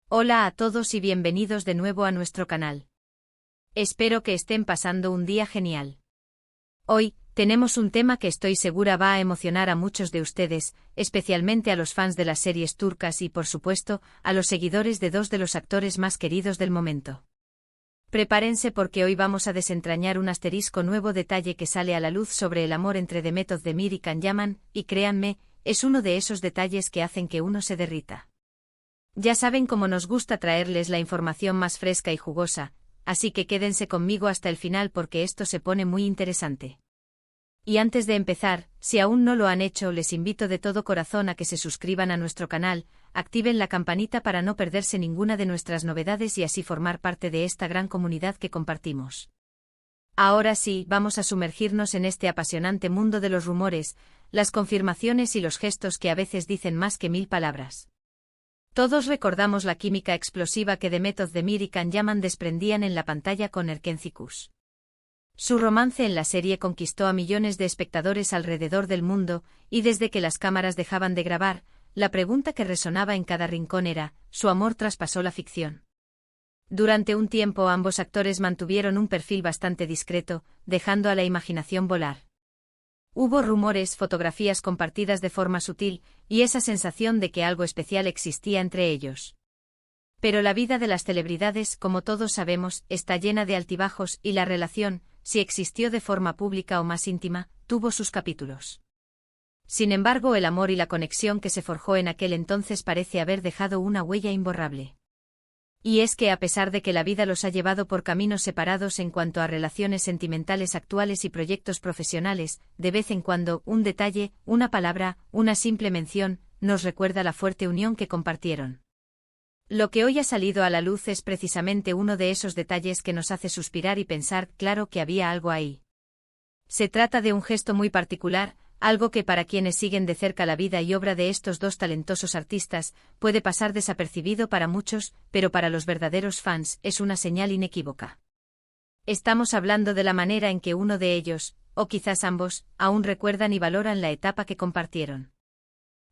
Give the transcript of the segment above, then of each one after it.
Hola a todos y bienvenidos de nuevo a nuestro canal. Espero que estén pasando un día genial. Hoy, tenemos un tema que estoy segura va a emocionar a muchos de ustedes, especialmente a los fans de las series turcas y, por supuesto, a los seguidores de dos de los actores más queridos del momento. Prepárense porque hoy vamos a desentrañar un asterisco nuevo detalle que sale a la luz sobre el amor entre Demet Özdemir y Can Yaman, y créanme, es uno de esos detalles que hacen que uno se derrita. Ya saben cómo nos gusta traerles la información más fresca y jugosa, así que quédense conmigo hasta el final porque esto se pone muy interesante. Y antes de empezar, si aún no lo han hecho, les invito de todo corazón a que se suscriban a nuestro canal, activen la campanita para no perderse ninguna de nuestras novedades y así formar parte de esta gran comunidad que compartimos. Ahora sí, vamos a sumergirnos en este apasionante mundo de los rumores, las confirmaciones y los gestos que a veces dicen más que 1000 palabras. Todos recordamos la química explosiva que Demet Özdemir y Can Yaman desprendían en la pantalla con Erken Cikus. Su romance en la serie conquistó a millones de espectadores alrededor del mundo, y desde que las cámaras dejaban de grabar, la pregunta que resonaba en cada rincón era, ¿su amor traspasó la ficción? Durante un tiempo ambos actores mantuvieron un perfil bastante discreto, dejando a la imaginación volar. Hubo rumores, fotografías compartidas de forma sutil, y esa sensación de que algo especial existía entre ellos. Pero la vida de las celebridades, como todos sabemos, está llena de altibajos y la relación, si existió de forma pública o más íntima, tuvo sus capítulos. Sin embargo, el amor y la conexión que se forjó en aquel entonces parece haber dejado una huella imborrable. Y es que a pesar de que la vida los ha llevado por caminos separados en cuanto a relaciones sentimentales actuales y proyectos profesionales, de vez en cuando, un detalle, una palabra, una simple mención, nos recuerda la fuerte unión que compartieron. Lo que hoy ha salido a la luz es precisamente uno de esos detalles que nos hace suspirar y pensar, claro que había algo ahí. Se trata de un gesto muy particular, algo que para quienes siguen de cerca la vida y obra de estos dos talentosos artistas, puede pasar desapercibido para muchos, pero para los verdaderos fans es una señal inequívoca. Estamos hablando de la manera en que uno de ellos, o quizás ambos, aún recuerdan y valoran la etapa que compartieron.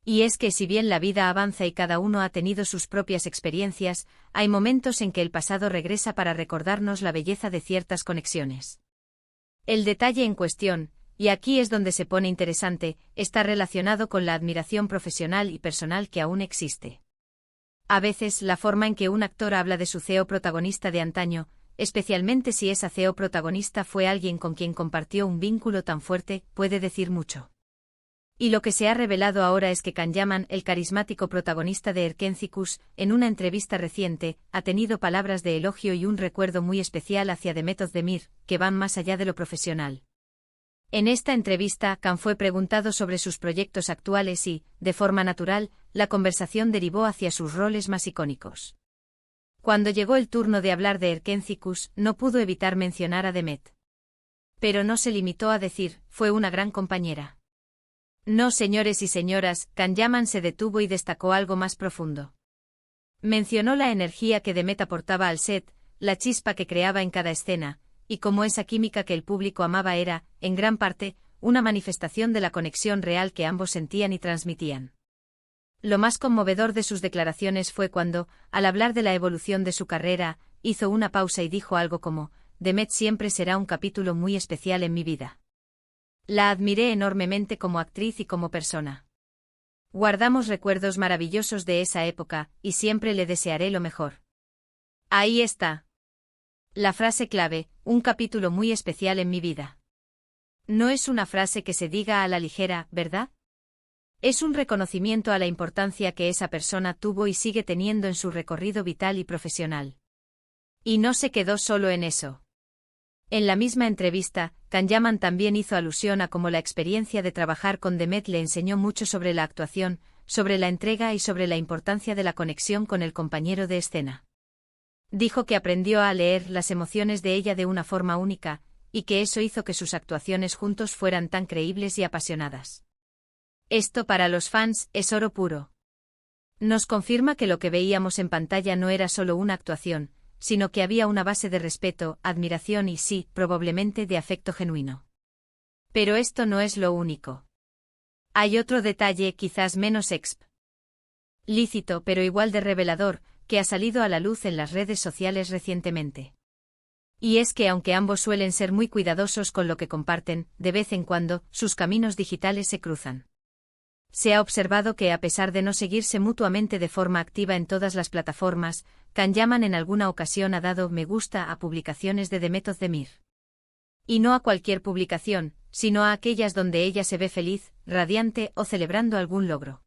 Y es que si bien la vida avanza y cada uno ha tenido sus propias experiencias, hay momentos en que el pasado regresa para recordarnos la belleza de ciertas conexiones. El detalle en cuestión, y aquí es donde se pone interesante, está relacionado con la admiración profesional y personal que aún existe. A veces, la forma en que un actor habla de su CEO protagonista de antaño, especialmente si esa CEO protagonista fue alguien con quien compartió un vínculo tan fuerte, puede decir mucho. Y lo que se ha revelado ahora es que Can Yaman, el carismático protagonista de Erken Cikus, en una entrevista reciente, ha tenido palabras de elogio y un recuerdo muy especial hacia Demet Özdemir, que van más allá de lo profesional. En esta entrevista, Can fue preguntado sobre sus proyectos actuales y, de forma natural, la conversación derivó hacia sus roles más icónicos. Cuando llegó el turno de hablar de Erken Cikus, no pudo evitar mencionar a Demet. Pero no se limitó a decir, fue una gran compañera. No, señores y señoras, Can Yaman se detuvo y destacó algo más profundo. Mencionó la energía que Demet aportaba al set, la chispa que creaba en cada escena, y cómo esa química que el público amaba era, en gran parte, una manifestación de la conexión real que ambos sentían y transmitían. Lo más conmovedor de sus declaraciones fue cuando, al hablar de la evolución de su carrera, hizo una pausa y dijo algo como, Demet siempre será un capítulo muy especial en mi vida. La admiré enormemente como actriz y como persona. Guardamos recuerdos maravillosos de esa época, y siempre le desearé lo mejor. Ahí está. La frase clave, un capítulo muy especial en mi vida. No es una frase que se diga a la ligera, ¿verdad? Es un reconocimiento a la importancia que esa persona tuvo y sigue teniendo en su recorrido vital y profesional. Y no se quedó solo en eso. En la misma entrevista, Can Yaman también hizo alusión a cómo la experiencia de trabajar con Demet le enseñó mucho sobre la actuación, sobre la entrega y sobre la importancia de la conexión con el compañero de escena. Dijo que aprendió a leer las emociones de ella de una forma única, y que eso hizo que sus actuaciones juntos fueran tan creíbles y apasionadas. Esto para los fans es oro puro. Nos confirma que lo que veíamos en pantalla no era solo una actuación, sino que había una base de respeto, admiración y sí, probablemente de afecto genuino. Pero esto no es lo único. Hay otro detalle quizás menos lícito pero igual de revelador, que ha salido a la luz en las redes sociales recientemente. Y es que aunque ambos suelen ser muy cuidadosos con lo que comparten, de vez en cuando, sus caminos digitales se cruzan. Se ha observado que a pesar de no seguirse mutuamente de forma activa en todas las plataformas, Kanyaman en alguna ocasión ha dado me gusta a publicaciones de Demet Özdemir. Y no a cualquier publicación, sino a aquellas donde ella se ve feliz, radiante o celebrando algún logro.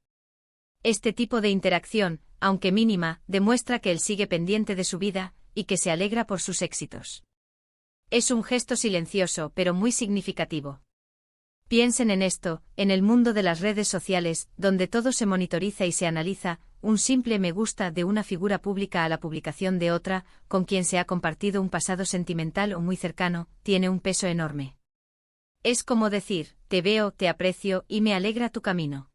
Este tipo de interacción, aunque mínima, demuestra que él sigue pendiente de su vida, y que se alegra por sus éxitos. Es un gesto silencioso pero muy significativo. Piensen en esto, en el mundo de las redes sociales, donde todo se monitoriza y se analiza, un simple me gusta de una figura pública a la publicación de otra, con quien se ha compartido un pasado sentimental o muy cercano, tiene un peso enorme. Es como decir, te veo, te aprecio y me alegra tu camino.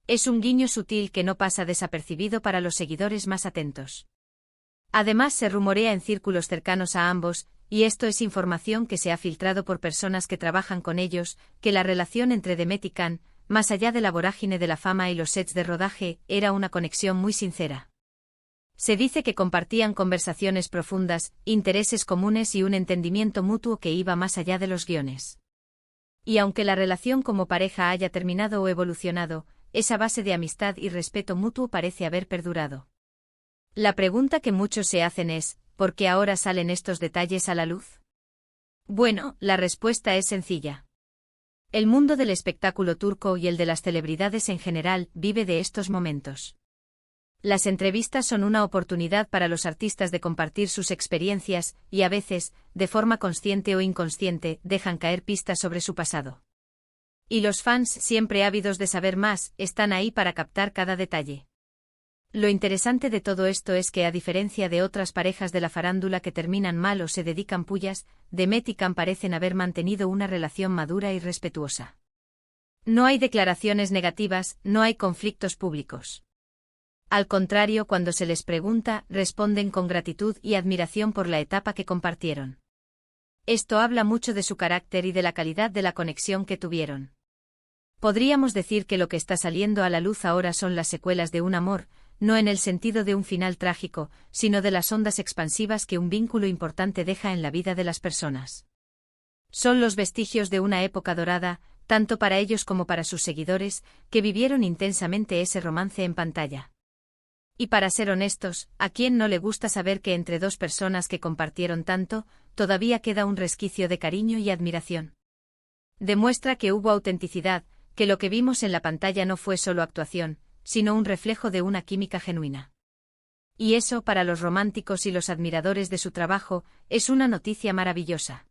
Es un guiño sutil que no pasa desapercibido para los seguidores más atentos. Además se rumorea en círculos cercanos a ambos, y esto es información que se ha filtrado por personas que trabajan con ellos, que la relación entre Demet y Kan, más allá de la vorágine de la fama y los sets de rodaje, era una conexión muy sincera. Se dice que compartían conversaciones profundas, intereses comunes y un entendimiento mutuo que iba más allá de los guiones. Y aunque la relación como pareja haya terminado o evolucionado, esa base de amistad y respeto mutuo parece haber perdurado. La pregunta que muchos se hacen es, ¿por qué ahora salen estos detalles a la luz? Bueno, la respuesta es sencilla. El mundo del espectáculo turco y el de las celebridades en general vive de estos momentos. Las entrevistas son una oportunidad para los artistas de compartir sus experiencias y a veces, de forma consciente o inconsciente, dejan caer pistas sobre su pasado. Y los fans, siempre ávidos de saber más, están ahí para captar cada detalle. Lo interesante de todo esto es que a diferencia de otras parejas de la farándula que terminan mal o se dedican pullas, Demet y Kan parecen haber mantenido una relación madura y respetuosa. No hay declaraciones negativas, no hay conflictos públicos. Al contrario, cuando se les pregunta, responden con gratitud y admiración por la etapa que compartieron. Esto habla mucho de su carácter y de la calidad de la conexión que tuvieron. Podríamos decir que lo que está saliendo a la luz ahora son las secuelas de un amor, no en el sentido de un final trágico, sino de las ondas expansivas que un vínculo importante deja en la vida de las personas. Son los vestigios de una época dorada, tanto para ellos como para sus seguidores, que vivieron intensamente ese romance en pantalla. Y para ser honestos, ¿a quién no le gusta saber que entre dos personas que compartieron tanto, todavía queda un resquicio de cariño y admiración? Demuestra que hubo autenticidad, que lo que vimos en la pantalla no fue solo actuación, sino un reflejo de una química genuina. Y eso, para los románticos y los admiradores de su trabajo, es una noticia maravillosa.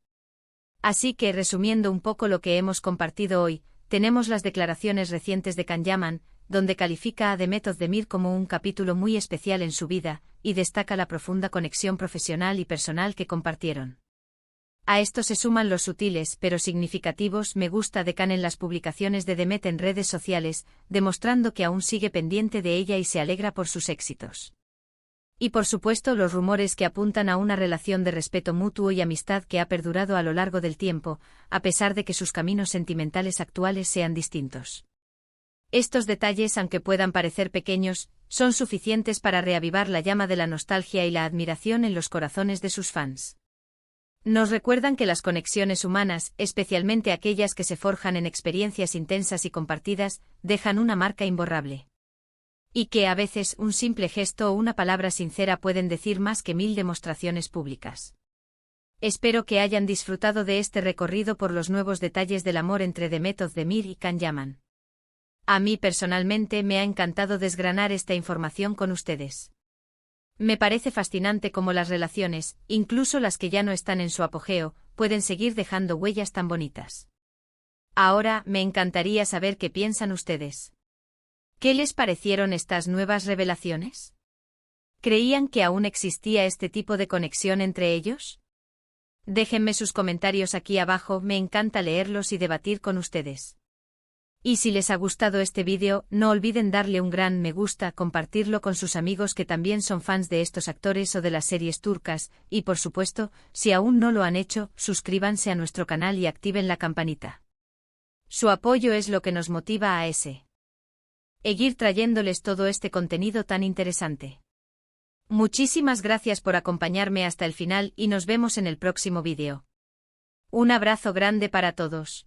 Así que, resumiendo un poco lo que hemos compartido hoy, tenemos las declaraciones recientes de Kanyaman, donde califica a Demet Özdemir como un capítulo muy especial en su vida, y destaca la profunda conexión profesional y personal que compartieron. A esto se suman los sutiles pero significativos me gusta de Kan en las publicaciones de Demet en redes sociales, demostrando que aún sigue pendiente de ella y se alegra por sus éxitos. Y por supuesto los rumores que apuntan a una relación de respeto mutuo y amistad que ha perdurado a lo largo del tiempo, a pesar de que sus caminos sentimentales actuales sean distintos. Estos detalles, aunque puedan parecer pequeños, son suficientes para reavivar la llama de la nostalgia y la admiración en los corazones de sus fans. Nos recuerdan que las conexiones humanas, especialmente aquellas que se forjan en experiencias intensas y compartidas, dejan una marca imborrable. Y que a veces un simple gesto o una palabra sincera pueden decir más que 1000 demostraciones públicas. Espero que hayan disfrutado de este recorrido por los nuevos detalles del amor entre Demet Özdemir y Kanyaman. A mí personalmente me ha encantado desgranar esta información con ustedes. Me parece fascinante cómo las relaciones, incluso las que ya no están en su apogeo, pueden seguir dejando huellas tan bonitas. Ahora, me encantaría saber qué piensan ustedes. ¿Qué les parecieron estas nuevas revelaciones? ¿Creían que aún existía este tipo de conexión entre ellos? Déjenme sus comentarios aquí abajo, me encanta leerlos y debatir con ustedes. Y si les ha gustado este vídeo, no olviden darle un gran me gusta, compartirlo con sus amigos que también son fans de estos actores o de las series turcas, y por supuesto, si aún no lo han hecho, suscríbanse a nuestro canal y activen la campanita. Su apoyo es lo que nos motiva a seguir trayéndoles todo este contenido tan interesante. Muchísimas gracias por acompañarme hasta el final y nos vemos en el próximo vídeo. Un abrazo grande para todos.